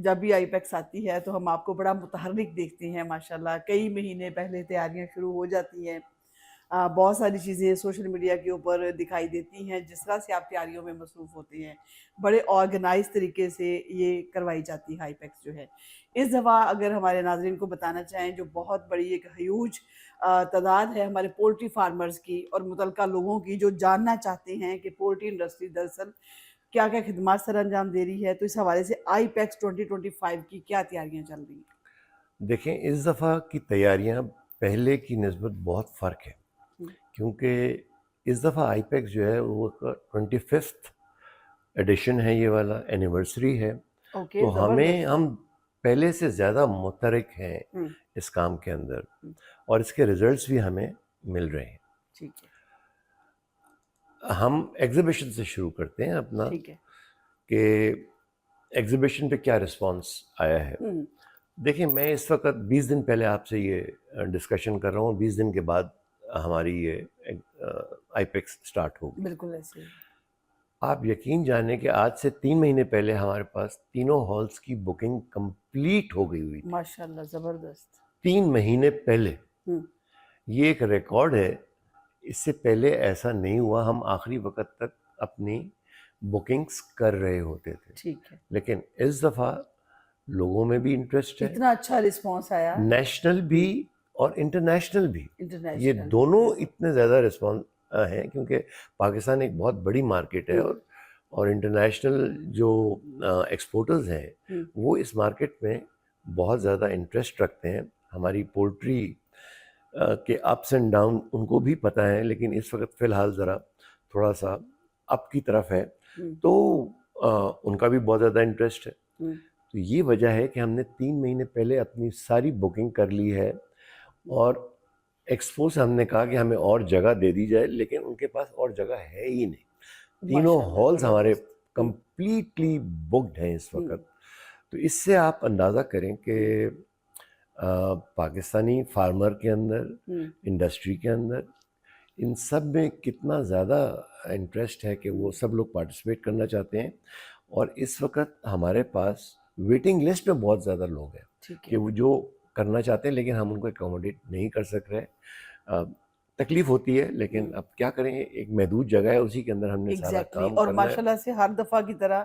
جب بھی آئی پیکس آتی ہے تو ہم آپ کو بڑا متحرک دیکھتے ہیں ماشاءاللہ. کئی مہینے پہلے تیاریاں شروع ہو جاتی ہیں. بہت ساری چیزیں سوشل میڈیا کے اوپر دکھائی دیتی ہیں جس طرح سے آپ تیاریوں میں مصروف ہوتے ہیں. بڑے آرگنائز طریقے سے یہ کروائی جاتی ہے آئی پیکس جو ہے. اس دفعہ اگر ہمارے ناظرین کو بتانا چاہیں جو بہت بڑی ایک ہیوج تعداد ہے ہمارے پولٹری فارمرز کی اور متعلقہ لوگوں کی جو جاننا چاہتے ہیں کہ پولٹری انڈسٹری دراصل کیا کیا خدمات سر انجام دے رہی ہے, تو اس حوالے سے آئی پیکس 2025 کی کیا تیاریاں چل رہی ہیں؟ دیکھیں اس دفعہ کی تیاریاں پہلے کی نسبت بہت فرق ہے, کیونکہ اس دفعہ آئی پیکس جو ہے وہ 25th ایڈیشن ہے, یہ والا اینیورسری ہے. اوکے, تو ہم پہلے سے زیادہ متحرک ہیں اس کام کے اندر, اور اس کے ریزلٹس بھی ہمیں مل رہے ہیں. ٹھیک ہے, ہم ایگزیبیشن سے شروع کرتے ہیں اپنا, ٹھیک ہے. کہ ایگزیبیشن پہ کیا رسپانس آیا ہے. دیکھیں میں اس وقت 20 دن پہلے آپ سے یہ ڈسکشن کر رہا ہوں, 20 دن کے بعد ہماری یہ آئی پیکس اسٹارٹ ہوگی. بالکل ایسے ہی. آپ یقین جانیں کہ آج سے 3 مہینے پہلے ہمارے پاس تینوں ہالس کی بکنگ کمپلیٹ ہو گئی ہوئی تھی. ماشاءاللہ زبردست. 3 مہینے پہلے. یہ ایک ریکارڈ ہے, اس سے پہلے ایسا نہیں ہوا. ہم آخری وقت تک اپنی بکنگز کر رہے ہوتے تھے. ٹھیک ہے. لیکن اس دفعہ لوگوں میں بھی انٹرسٹ ہے, اتنا اچھا رسپانس آیا. نیشنل بھی اور انٹرنیشنل بھی. یہ انٹرنیشنل دونوں اتنے زیادہ رسپانس ہیں کیونکہ پاکستان ایک بہت بڑی مارکیٹ ہے, اور انٹرنیشنل جو ایکسپورٹرز ہیں وہ اس مارکیٹ میں بہت زیادہ انٹرسٹ رکھتے ہیں. ہماری پولٹری کے اپس اینڈ ڈاؤن ان کو بھی پتہ ہے, لیکن اس وقت فی الحال ذرا تھوڑا سا اپ کی طرف ہے, تو ان کا بھی بہت زیادہ انٹرسٹ ہے. تو یہ وجہ ہے کہ ہم نے 3 مہینے پہلے اپنی ساری بکنگ کر لی ہے, اور ایکسپو سے ہم نے کہا کہ ہمیں اور جگہ دے دی جائے, لیکن ان کے پاس اور جگہ ہے ہی نہیں. تینوں ہالز ہمارے کمپلیٹلی بکڈ ہیں اس وقت. تو اس سے آپ اندازہ کریں کہ پاکستانی فارمر کے اندر, انڈسٹری کے اندر, ان سب میں کتنا زیادہ انٹرسٹ ہے کہ وہ سب لوگ پارٹیسپیٹ کرنا چاہتے ہیں. اور اس وقت ہمارے پاس ویٹنگ لسٹ میں بہت زیادہ لوگ ہیں کہ وہ جو کرنا چاہتے ہیں, لیکن ہم ان کو اکوموڈیٹ نہیں کر سک رہے. تکلیف ہوتی ہے, لیکن اب کیا کریں, ایک محدود جگہ ہے, اسی کے اندر ہم نے سارا کام اور کرنا ہے. ماشاءاللہ سے ہر دفعہ کی طرح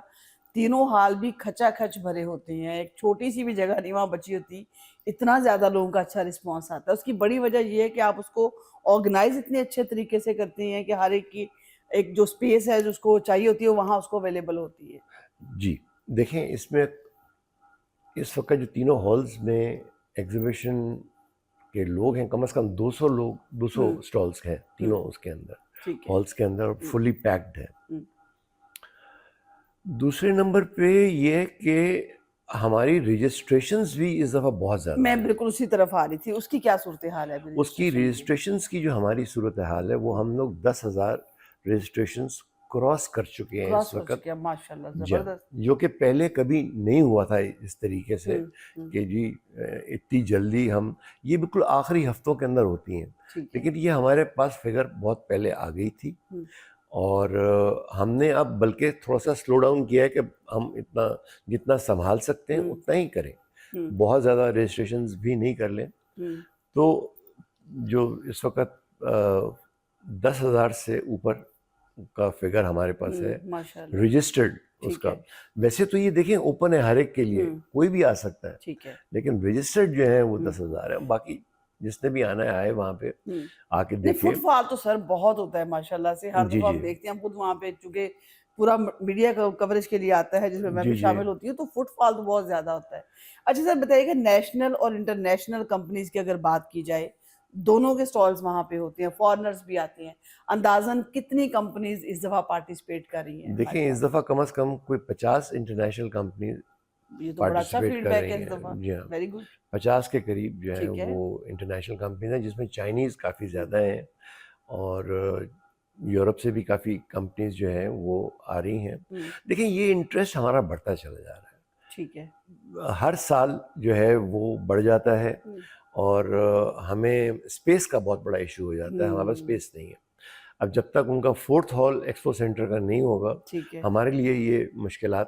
تینوں حال بھی کھچا کھچ بھرے ہوتے ہیں. ایک چھوٹی سی بھی جگہ نہیں وہاں بچی ہوتی, اتنا زیادہ لوگوں کا اچھا رسپانس آتا ہے. اس کی بڑی وجہ یہ ہے کہ آپ اس کو آرگنائز اتنے اچھے طریقے سے کرتے ہیں کہ ہر ایک کی ایک جو سپیس ہے جو اس کو چاہیے ہوتی ہے وہاں اس کو اویلیبل ہوتی ہے. جی دیکھیں, اس میں اس وقت جو تینوں ہالز میں ایگزیبیشن کے لوگ ہیں, کم از کم 200 لوگ, 200 اسٹالس ہیں تینوں اس کے اندر, ہالس کے اندر, فلی پیکڈ ہے. دوسرے نمبر پہ یہ کہ ہماری رجسٹریشنز بھی اس دفعہ بہت زیادہ میں بالکل اسی طرف آ رہی تھی. اس کی کیا صورتحال ہے؟ اس کی رجسٹریشنز کی جو ہماری صورتحال ہے وہ ہم لوگ 10,000 رجسٹریشنز کراس کر چکے ہیں اس وقت, ماشاءاللہ زبردست. جو کہ پہلے کبھی نہیں ہوا تھا اس طریقے سے کہ جی اتنی جلدی ہم, یہ بالکل آخری ہفتوں کے اندر ہوتی ہیں. لیکن یہ ہمارے پاس فگر بہت پہلے آ گئی تھی, اور ہم نے اب بلکہ تھوڑا سا سلو ڈاؤن کیا ہے کہ ہم اتنا جتنا سنبھال سکتے ہیں اتنا ہی کریں, بہت زیادہ رجسٹریشنز بھی نہیں کر لیں. تو جو اس وقت 10,000 سے اوپر کا فگر ہمارے پاس ہے رجسٹرڈ اس کا. ویسے تو یہ دیکھیں اوپن ہے ہر ایک کے لیے, کوئی بھی آ سکتا ہے, لیکن رجسٹرڈ جو ہیں وہ 10,000 ہے. باقی جس نے بھی آنا ہے آئے وہاں پہ آ کے دیکھیں. فٹ فال تو سر بہت ہوتا ہے ماشاءاللہ سے, ہر دفعہ ہم دیکھتے ہیں. ہم خود وہاں پہ چونکہ پورا میڈیا کوریج کے لیے آتا ہے جس میں بھی شامل ہوتی ہوں, تو فٹ فال تو بہت زیادہ ہوتا ہے. اچھا سر بتائیے کہ نیشنل اور انٹرنیشنل کمپنیز کی اگر بات کی جائے, دونوں کے سٹالز وہاں پہ ہوتے ہیں, فارنرز بھی آتے ہیں, اندازاً کتنی کمپنیز اس دفعہ پارٹیسپیٹ کر رہی ہیں؟ دیکھیں اس دفعہ کم از کم کوئی 50 انٹرنیشنل کمپنیز یہ تو بڑا اچھا فیڈ بیک ہے اس دفعہ. جی ہاں, ویری گڈ. 50 کے قریب جو ہیں وہ انٹرنیشنل کمپنیز ہیں, جس میں چائنیز کافی زیادہ ہیں, اور یورپ سے بھی کافی کمپنیز جو ہیں وہ آ رہی ہیں. دیکھیں یہ انٹرسٹ ہمارا بڑھتا چلا جا رہا ہے. ٹھیک ہے. ہر سال جو ہے وہ بڑھ جاتا ہے, اور ہمیں اسپیس کا بہت بڑا ایشو ہو جاتا ہے. ہمارے پاس اسپیس نہیں ہے. اب جب تک ان کا 4th ہال ایکسپو سینٹر کا نہیں ہوگا, ہمارے لیے یہ مشکلات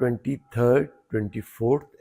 23rd, 24th